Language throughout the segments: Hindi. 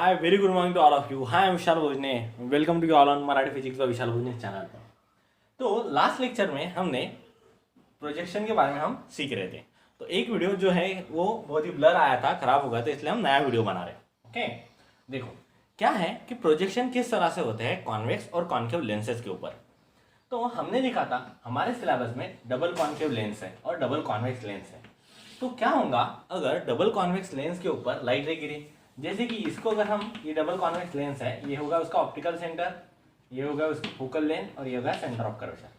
Hi very good morning to all of you. Hi Vishal Bhojane. Welcome to all on Marathi physics by Vishal Bhojane channel पर. तो लास्ट लेक्चर में हमने प्रोजेक्शन के बारे में हम सीख रहे थे. तो एक वीडियो जो है वो बहुत ही ब्लर आया था, खराब हो गया था, इसलिए हम नया वीडियो बना रहे हैं. ओके, देखो क्या है कि प्रोजेक्शन किस तरह से होते हैं कॉन्वेक्स और कॉन्केव लेंसेज के ऊपर. तो हमने लिखा था हमारे सिलेबस में डबल कॉन्केव लेंस है और डबल कॉन्वेक्स लेंस है. तो क्या होगा अगर डबल कॉन्वेक्स लेंस के ऊपर लाइट रे गिरी, जैसे कि इसको अगर हम, ये डबल कॉन्वेक्स लेंस है, ये होगा उसका ऑप्टिकल सेंटर, ये होगा उसकी फोकल लेंथ और ये होगा centre of curvature.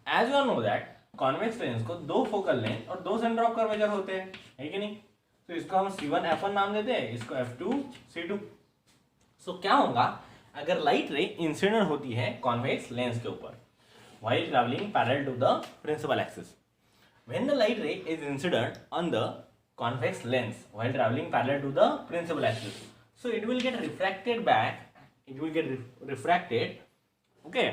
As you know that convex lens को दो फोकल लेंथ और दो सेंटर ऑफ कर्वेचर होते हैं, है कि नहीं. तो इसको हम C1 F1 नाम देते हैं, इसको F2 C2. सो क्या होगा अगर लाइट रे इंसिडेंट होती है कॉन्वेक्स लेंस के ऊपर while traveling parallel to the principal axis. When the light ray is incident on the convex lens while traveling parallel to the principal axis, so it will get refracted back. It will get refracted. Okay,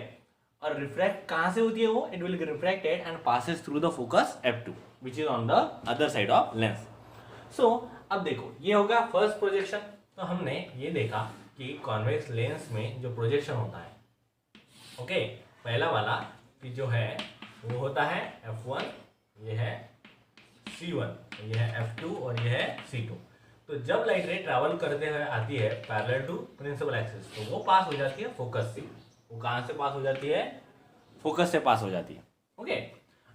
और refract कहाँ से होती है वो? It will get refracted and passes through the focus F2, which is on the other side of lens. So अब देखो ये होगा फर्स्ट प्रोजेक्शन. तो हमने ये देखा कि कॉन्वेक्स लेंस में जो प्रोजेक्शन होता है, ओके, पहला वाला कि जो है वो होता है F1, ये है C1, ये है F2 और ये है C2. तो जब लाइट रे ट्रैवल करते हुए आती है पैरेलल टू प्रिंसिपल एक्सिस, तो वो पास हो जाती है फोकस से. वो कहाँ से पास हो जाती है? फोकस से पास हो जाती है. ओके,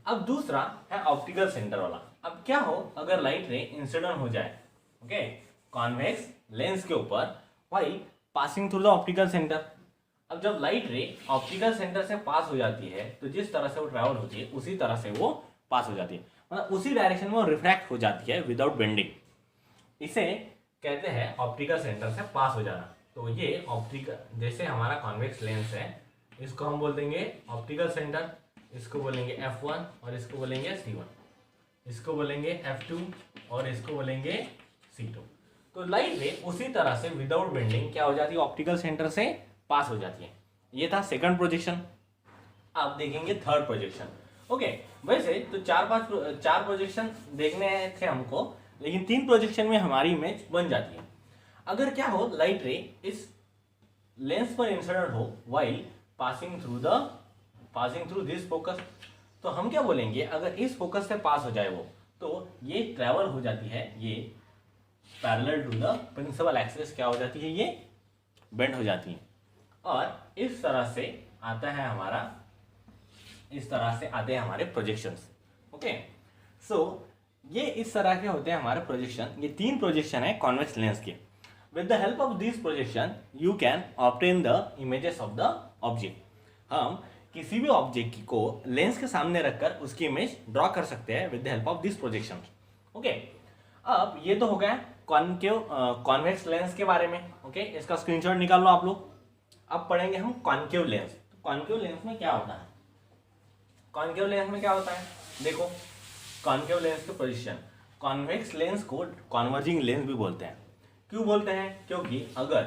अब दूसरा है ऑप्टिकल सेंटर वाला. अब क्या हो अगर लाइट रे इंसिडेंट हो जाए, ओके, कॉन्वेक्स लेंस के ऊपर while passing through the optical centre. अब जब लाइट रे ऑप्टिकल सेंटर से पास हो जाती है तो जिस तरह से वो ट्रैवल होती है उसी तरह से वो पास हो जाती है, मतलब उसी डायरेक्शन में वो रिफ्रैक्ट हो जाती है विदाउट बेंडिंग. इसे कहते हैं ऑप्टिकल सेंटर से पास हो जाना. तो ये ऑप्टिकल, जैसे हमारा कॉन्वेक्स लेंस है, इसको हम बोल देंगे ऑप्टिकल सेंटर, इसको बोलेंगे F1 और इसको बोलेंगे C1, इसको बोलेंगे F2 और इसको बोलेंगे C2. तो लाइट रे उसी तरह से विदाउट बेंडिंग क्या हो जाती है? ऑप्टिकल सेंटर से पास हो जाती है. ये था सेकंड प्रोजेक्शन. अब देखेंगे थर्ड प्रोजेक्शन. ओके, वैसे तो चार प्रोजेक्शन देखने थे हमको, लेकिन तीन प्रोजेक्शन में हमारी इमेज बन जाती है. अगर क्या हो लाइट रे इस लेंस पर इंसिडेंट हो while passing through this focus, तो हम क्या बोलेंगे अगर इस फोकस से पास हो जाए वो, तो ये ट्रैवल हो जाती है, ये parallel to the principal axis क्या हो जाती है? ये बेंड हो जाती है. और इस तरह से आता है हमारा, इस तरह से आते हैं हमारे प्रोजेक्शंस. ओके, सो ये इस तरह के होते हैं हमारे प्रोजेक्शन. ये तीन प्रोजेक्शन है कॉन्वेक्स लेंस के. With the help of this projection you can obtain the images of the object. हम किसी भी ऑब्जेक्ट को लेंस के सामने रखकर उसकी इमेज ड्रॉ कर सकते हैं with the help of this projection. Okay, अब ये तो हो गया कॉन्वेक्स लेंस के बारे में. ओके, इसका स्क्रीनशॉट निकाल लो आप लोग. अब पढ़ेंगे हम कॉन्केव लेंस. तो कॉन्केव लेंस में क्या होता है? कॉन्केव लेंस में क्या होता है? देखो, कॉन्केव लेंस की पोजीशन, कॉन्वेक्स लेंस को कॉन्वर्जिंग लेंस भी बोलते हैं. क्यों बोलते हैं? क्योंकि अगर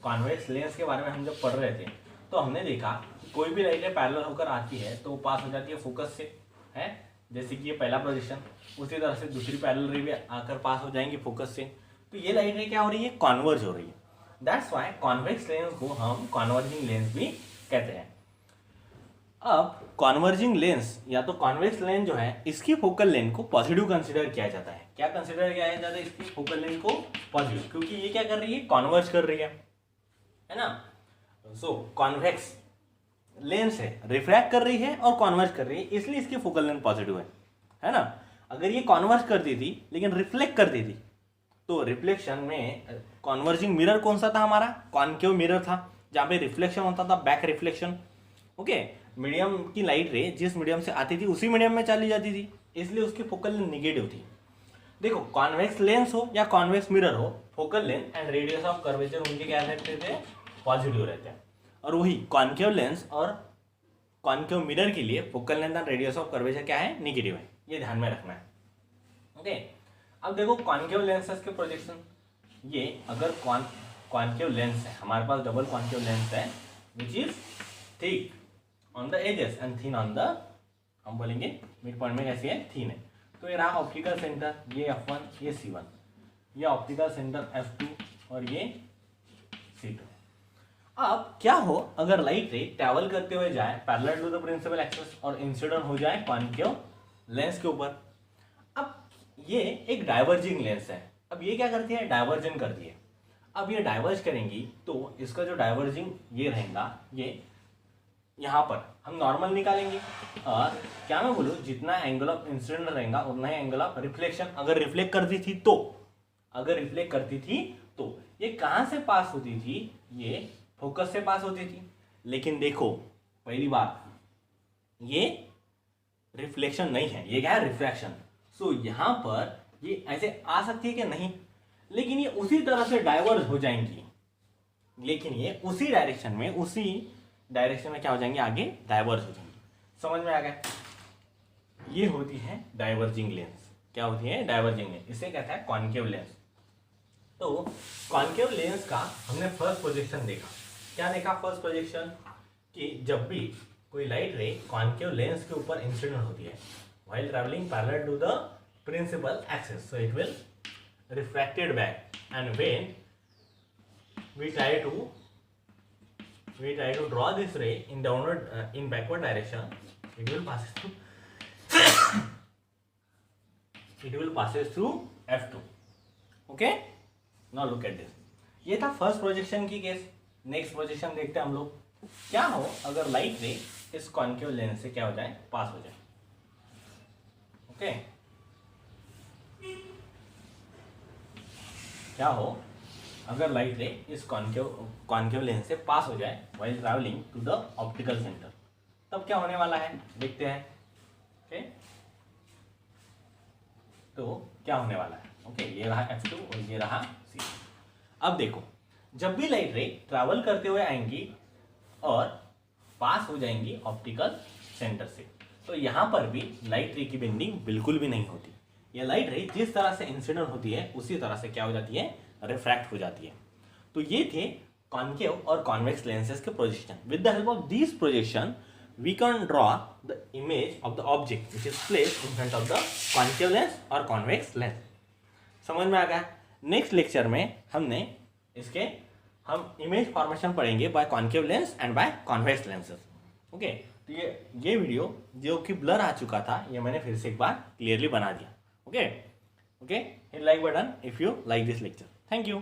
कॉन्वेक्स लेंस के बारे में हम जब पढ़ रहे थे तो हमने देखा कि कोई भी लाइट पैरेलल होकर आती है तो वो पास हो जाती है फोकस से, है, जैसे कि ये पहला पोजीशन. उसी तरह से दूसरी पैरेलल रे भी आकर पास हो जाएंगी फोकस से. तो ये लाइट रे क्या हो रही है? कॉन्वर्ज हो रही है. दैट्स वाई कॉन्वेक्स लेंस को हम कॉन्वर्जिंग लेंस भी कहते हैं. अब कॉन्वर्जिंग लेंस या तो कॉन्वेक्स लेंस जो है, इसकी फोकल लेंथ को पॉजिटिव कंसीडर किया जाता है. क्या कंसीडर किया जाता है? इसकी फोकल लेंथ को पॉजिटिव, क्योंकि ये क्या कर रही है? कॉन्वर्ज कर रही है ना. सो कॉन्वेक्स लेंस है, रिफ्रैक्ट कर रही है और कॉन्वर्ज कर रही है, इसलिए इसकी फोकल लेंथ पॉजिटिव है ना. अगर ये कॉन्वर्ज कर दी थी लेकिन रिफ्लेक्ट कर दी थी, तो रिफ्लेक्शन में कॉन्वर्जिंग मिरर कौन सा था? हमारा कॉन्केव मिरर था, जहाँ पे रिफ्लेक्शन होता था, बैक रिफ्लेक्शन. ओके, मीडियम की लाइट रे जिस मीडियम से आती थी उसी मीडियम में चली जाती थी, इसलिए उसकी फोकल लेंथ निगेटिव थी. देखो, कॉन्वेक्स लेंस हो या कॉन्वेक्स मिरर हो, focal length and radius of curvature उनके क्या रहते थे? पॉजिटिव रहते हैं. और वही कॉन्केव लेंस और कॉन्केव मिरर के लिए focal length and radius of curvature क्या है? निगेटिव है. ये ध्यान में रखना है. ओके, अब देखो कॉन्केव लेंसेस के प्रोजेक्शन. ये अगर कॉन्केव लेंस है, हमारे पास डबल कॉन्केव लेंस है which is thick on the edges and thin on the, हम बोलेंगे मिड पॉइंट में कैसी है? थिन है. तो ये रहा ऑप्टिकल सेंटर, ये F1, ये C1, ये ऑप्टिकल सेंटर F2 और ये C2। अब क्या हो अगर लाइट रे ट्रैवल करते हुए जाए parallel to the principal axis और इंसिडेंट हो जाए कॉन्केव लेंस के ऊपर। अब ये एक डाइवर्जिंग लेंस है, अब ये क्या करती है, डाइवर्जन करती है। अब ये डाइवर्ज करेंगी तो इसका जो डाइवर्जिंग ये रहेगा, ये यहाँ पर हम नॉर्मल निकालेंगे और क्या मैं बोलूँ, जितना एंगल ऑफ इंसिडेंट रहेगा उतना ही एंगल ऑफ रिफ्लेक्शन। अगर रिफ्लेक्ट करती थी तो, अगर रिफ्लेक्ट करती थी तो ये कहाँ से पास होती थी, ये फोकस से पास होती थी। लेकिन देखो पहली बात, ये रिफ्लेक्शन नहीं है, ये क्या है, रिफ्रैक्शन। सो यहाँ पर ये ऐसे आ सकती है कि नहीं, लेकिन ये उसी तरह से डाइवर्ज हो जाएंगी, लेकिन ये उसी डायरेक्शन में क्या हो जाएंगे, आगे डाइवर्ज हो जाएंगे। समझ में आ गया? ये होती है डाइवर्जिंग लेंस। क्या होती है, डाइवर्जिंग लेंस। इसे कहता है कॉन्केव लेंस। तो कॉन्केव लेंस का हमने फर्स्ट प्रोजेक्शन देखा। क्या देखा फर्स्ट प्रोजेक्शन, कि जब भी कोई लाइट रे कॉन्केव लेंस के ऊपर इंसिडेंट होती है while travelling parallel to the principal axis, so it will refracted back, and when we try to draw this ray in downward in backward direction, it will passes through F2. okay, now look at this. ये था फर्स्ट प्रोजेक्शन की केस। नेक्स्ट प्रोजेक्शन देखते हैं हम लोग। क्या हो अगर लाइट रे इस कॉन्केव लेंस से क्या हो जाए, पास हो जाए। ओके, क्या हो अगर लाइट रे इस कॉन्केव लेंस से पास हो जाए while travelling to the optical centre, तब क्या होने वाला है, देखते हैं। ओके, तो क्या होने वाला है। ओके, ये रहा F2 और ये रहा C। अब देखो, जब भी लाइट रे ट्रैवल करते हुए आएंगी और पास हो जाएंगी ऑप्टिकल सेंटर से, तो यहाँ पर भी लाइट रे की बेंडिंग बिल्कुल भी नहीं होती। ये लाइट रे जिस तरह से इंसिडेंट होती है उसी तरह से क्या हो जाती है, रिफ्रैक्ट हो जाती है। तो ये थे कॉन्केव और कॉन्वेक्स लेंसेज के projection. With the help of this projection we can draw the image of the object which is placed in front of the concave lens और कॉन्वेक्स लेंस। समझ में आ गया? नेक्स्ट लेक्चर में हम इमेज फॉर्मेशन पढ़ेंगे by concave lens and by convex lenses. Okay, तो ये वीडियो जो कि ब्लर आ चुका था, ये मैंने फिर से एक बार क्लियरली बना दिया। Okay, hit like button if you like this lecture. Thank you.